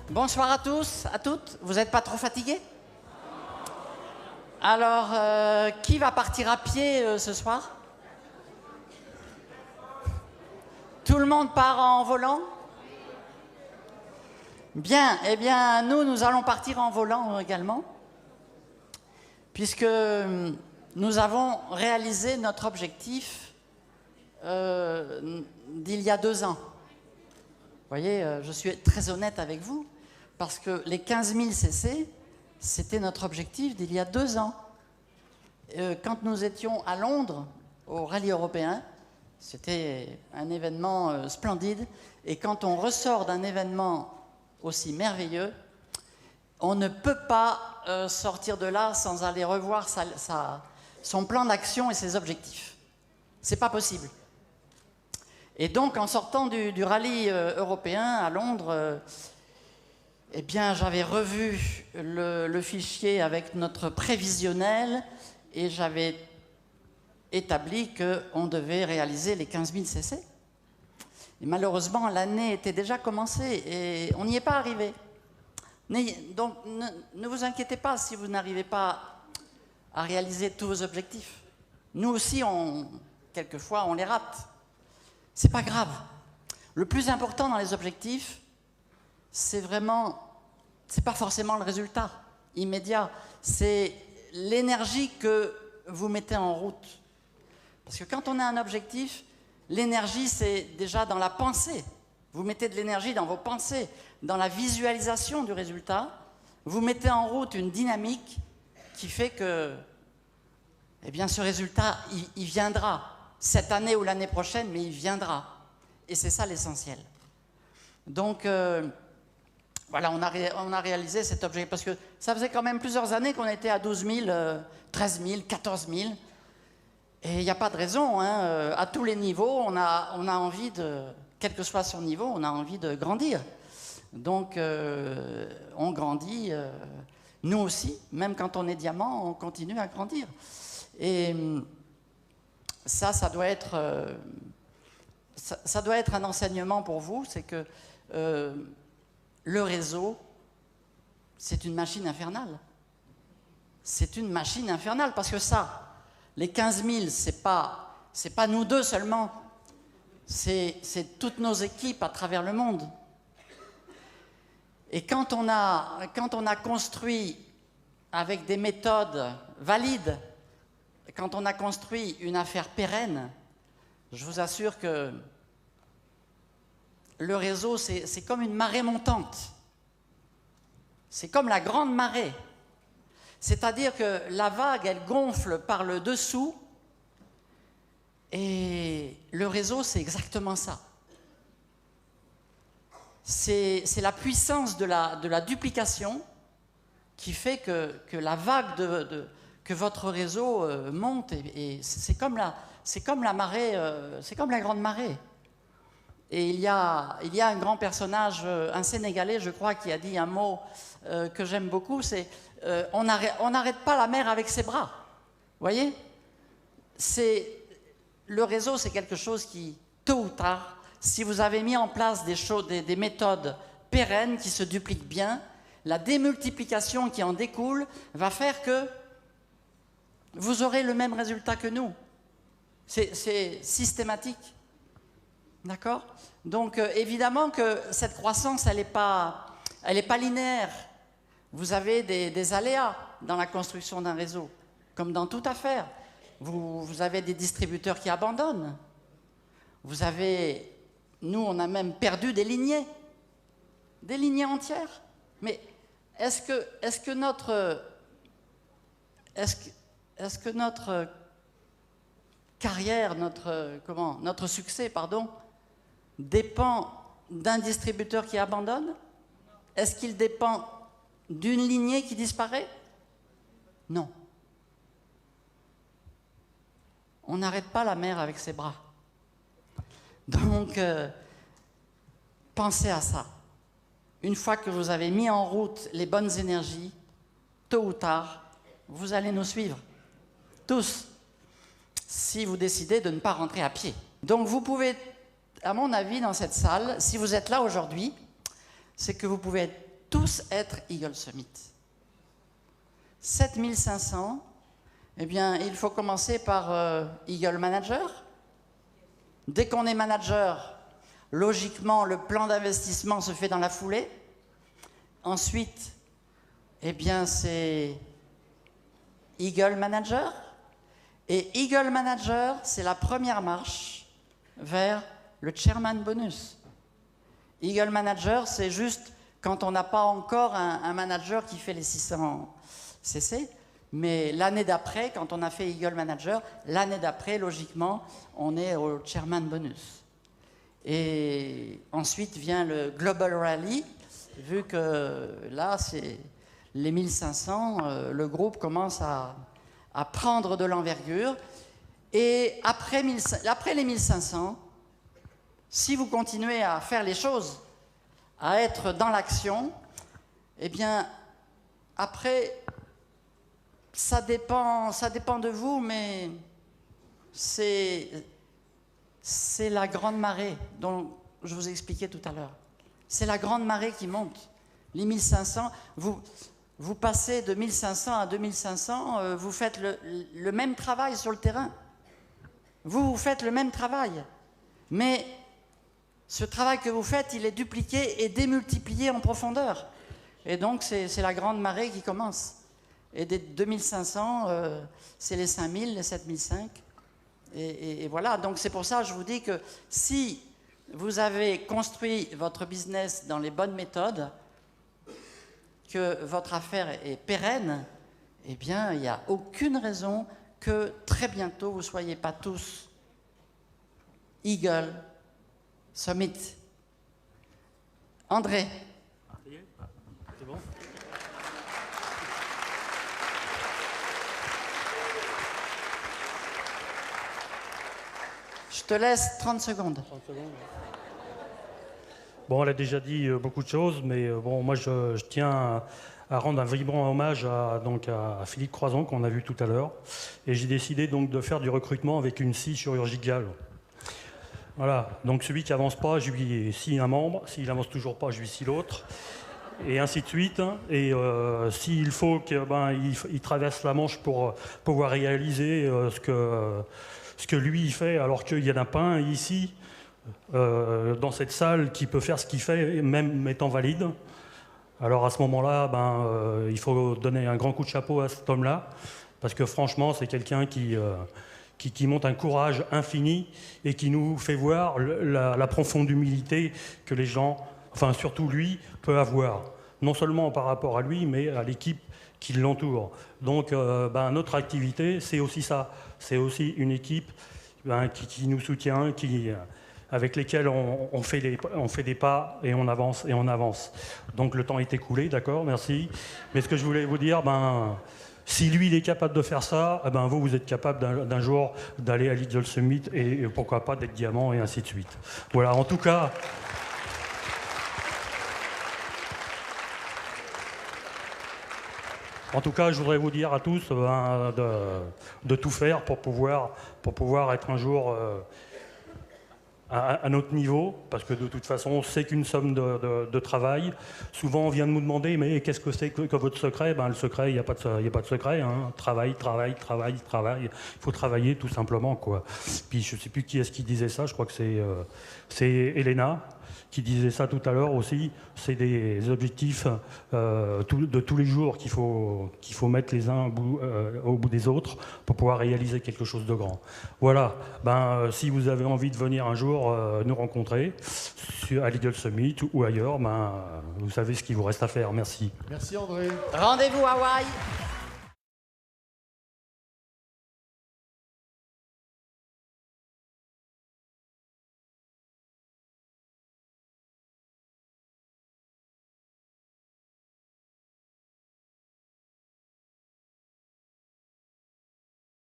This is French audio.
Bonsoir à tous, à toutes. Vous n'êtes pas trop fatigués? Alors, qui va partir à pied ce soir? Tout le monde part en volant? Bien, eh bien, nous allons partir en volant également, puisque nous avons réalisé notre objectif d'il y a 2 ans. Vous voyez, je suis très honnête avec vous, parce que les 15 000 cc, c'était notre objectif d'il y a 2 ans. Quand nous étions à Londres, au rallye européen, c'était un événement splendide, et quand on ressort d'un événement aussi merveilleux, on ne peut pas sortir de là sans aller revoir son plan d'action et ses objectifs. C'est pas possible. Et donc, en sortant du rallye européen à Londres, eh bien, j'avais revu le fichier avec notre prévisionnel et j'avais établi qu'on devait réaliser les 15 000 cc. Et malheureusement, l'année était déjà commencée et on n'y est pas arrivé. Donc, ne vous inquiétez pas si vous n'arrivez pas à réaliser tous vos objectifs. Nous aussi, quelquefois, on les rate. C'est pas grave. Le plus important dans les objectifs, c'est pas forcément le résultat immédiat, c'est l'énergie que vous mettez en route. Parce que quand on a un objectif, l'énergie, c'est déjà dans la pensée. Vous mettez de l'énergie dans vos pensées, dans la visualisation du résultat. Vous mettez en route une dynamique qui fait que, eh bien, ce résultat, il viendra. Cette année ou l'année prochaine, mais il viendra. Et c'est ça l'essentiel. Donc, voilà, on a réalisé cet objectif, parce que ça faisait quand même plusieurs années qu'on était à 12 000, 13 000, 14 000. Et il n'y a pas de raison, hein, à tous les niveaux, on a envie quel que soit son niveau, on a envie de grandir. Donc, on grandit, nous aussi, même quand on est diamant, on continue à grandir. Et ça doit être un enseignement pour vous, c'est que le réseau, c'est une machine infernale. C'est une machine infernale, parce que les 15 000, c'est pas nous deux seulement, c'est toutes nos équipes à travers le monde. Et quand on a construit avec des méthodes valides, quand on a construit une affaire pérenne, je vous assure que le réseau, c'est comme une marée montante. C'est comme la grande marée. C'est-à-dire que la vague, elle gonfle par le dessous, et le réseau, c'est exactement ça. C'est la puissance de la duplication qui fait que la vague que votre réseau monte, et c'est comme la marée, c'est comme la grande marée. Et il y a un grand personnage, un Sénégalais, je crois, qui a dit un mot que j'aime beaucoup, c'est on n'arrête pas la mer avec ses bras. Vous voyez? Le réseau, c'est quelque chose qui, tôt ou tard, si vous avez mis en place des méthodes pérennes qui se dupliquent bien, la démultiplication qui en découle va faire que vous aurez le même résultat que nous. C'est systématique. D'accord? Donc, évidemment que cette croissance, elle n'est pas linéaire. Vous avez des aléas dans la construction d'un réseau, comme dans toute affaire. Vous avez des distributeurs qui abandonnent. Nous, on a même perdu des lignées entières. Mais est-ce que notre carrière, notre succès, dépend d'un distributeur qui abandonne? Est-ce qu'il dépend d'une lignée qui disparaît? Non. On n'arrête pas la mer avec ses bras. Donc, pensez à ça. Une fois que vous avez mis en route les bonnes énergies, tôt ou tard, vous allez nous suivre. Tous. Si vous décidez de ne pas rentrer à pied. Donc, vous pouvez, à mon avis, dans cette salle, si vous êtes là aujourd'hui, c'est que vous pouvez être tous être Eagle Summit. 7500, eh bien, il faut commencer par Eagle Manager. Dès qu'on est manager, logiquement, le plan d'investissement se fait dans la foulée. Ensuite, eh bien, c'est Eagle Manager. Et Eagle Manager, c'est la première marche vers le Chairman Bonus. Eagle Manager, c'est juste quand on n'a pas encore un manager qui fait les 600 CC. Mais l'année d'après, quand on a fait Eagle Manager, l'année d'après, logiquement, on est au Chairman Bonus. Et ensuite vient le Global Rally, vu que là, c'est les 1500, le groupe commence à prendre de l'envergure. Et après les 1500, si vous continuez à faire les choses, à être dans l'action, eh bien, après, ça dépend de vous, mais c'est la grande marée dont je vous expliquais tout à l'heure. C'est la grande marée qui monte. Les 1500, vous passez de 1500 à 2500, vous faites le même travail sur le terrain. Vous faites le même travail. Mais ce travail que vous faites, il est dupliqué et démultiplié en profondeur. Et donc, c'est la grande marée qui commence. Et des 2500, c'est les 5000, les 7005. Et voilà, donc c'est pour ça que je vous dis que si vous avez construit votre business dans les bonnes méthodes, que votre affaire est pérenne, eh bien, il n'y a aucune raison que très bientôt, vous ne soyez pas tous Eagle Summit. André. C'est bon ? Je te laisse 30 secondes. 30 secondes. Bon, elle a déjà dit beaucoup de choses, mais bon, moi je tiens à rendre un vibrant hommage à Philippe Croison qu'on a vu tout à l'heure. Et j'ai décidé donc de faire du recrutement avec une scie chirurgicale. Voilà, donc celui qui avance pas, je lui scie un membre, s'il avance toujours pas, je lui scie l'autre, et ainsi de suite. Et s'il faut qu'il traverse la Manche pour pouvoir réaliser ce que lui il fait, alors qu'il y en a pas un ici, dans cette salle, qui peut faire ce qu'il fait, même étant valide. Alors à ce moment-là, il faut donner un grand coup de chapeau à cet homme-là, parce que franchement, c'est quelqu'un qui montre un courage infini et qui nous fait voir la profonde humilité que les gens, enfin surtout lui, peut avoir. Non seulement par rapport à lui, mais à l'équipe qui l'entoure. Donc notre activité, c'est aussi ça. C'est aussi une équipe qui nous soutient, avec lesquels on fait des pas et on avance et on avance. Donc le temps est écoulé, d'accord, merci. Mais ce que je voulais vous dire, si lui il est capable de faire ça, vous êtes capable d'un jour d'aller à l'Eagle Summit et pourquoi pas d'être diamant et ainsi de suite. Voilà, en tout cas. En tout cas, je voudrais vous dire à tous de tout faire pour pouvoir être un jour à notre niveau, parce que de toute façon, c'est qu'une somme de travail. Souvent, on vient de nous demander, mais qu'est-ce que c'est que votre secret ? Le secret, il n'y a pas de secret. Hein. Travail. Il faut travailler, tout simplement, quoi. Puis, je ne sais plus qui est-ce qui disait ça, je crois que c'est Elena qui disait ça tout à l'heure aussi. C'est des objectifs de tous les jours qu'il faut mettre les uns au bout des autres pour pouvoir réaliser quelque chose de grand. Voilà. Si vous avez envie de venir un jour nous rencontrer à l'Eagle Summit ou ailleurs, vous savez ce qu'il vous reste à faire. Merci. Merci André. Rendez-vous à Hawaï.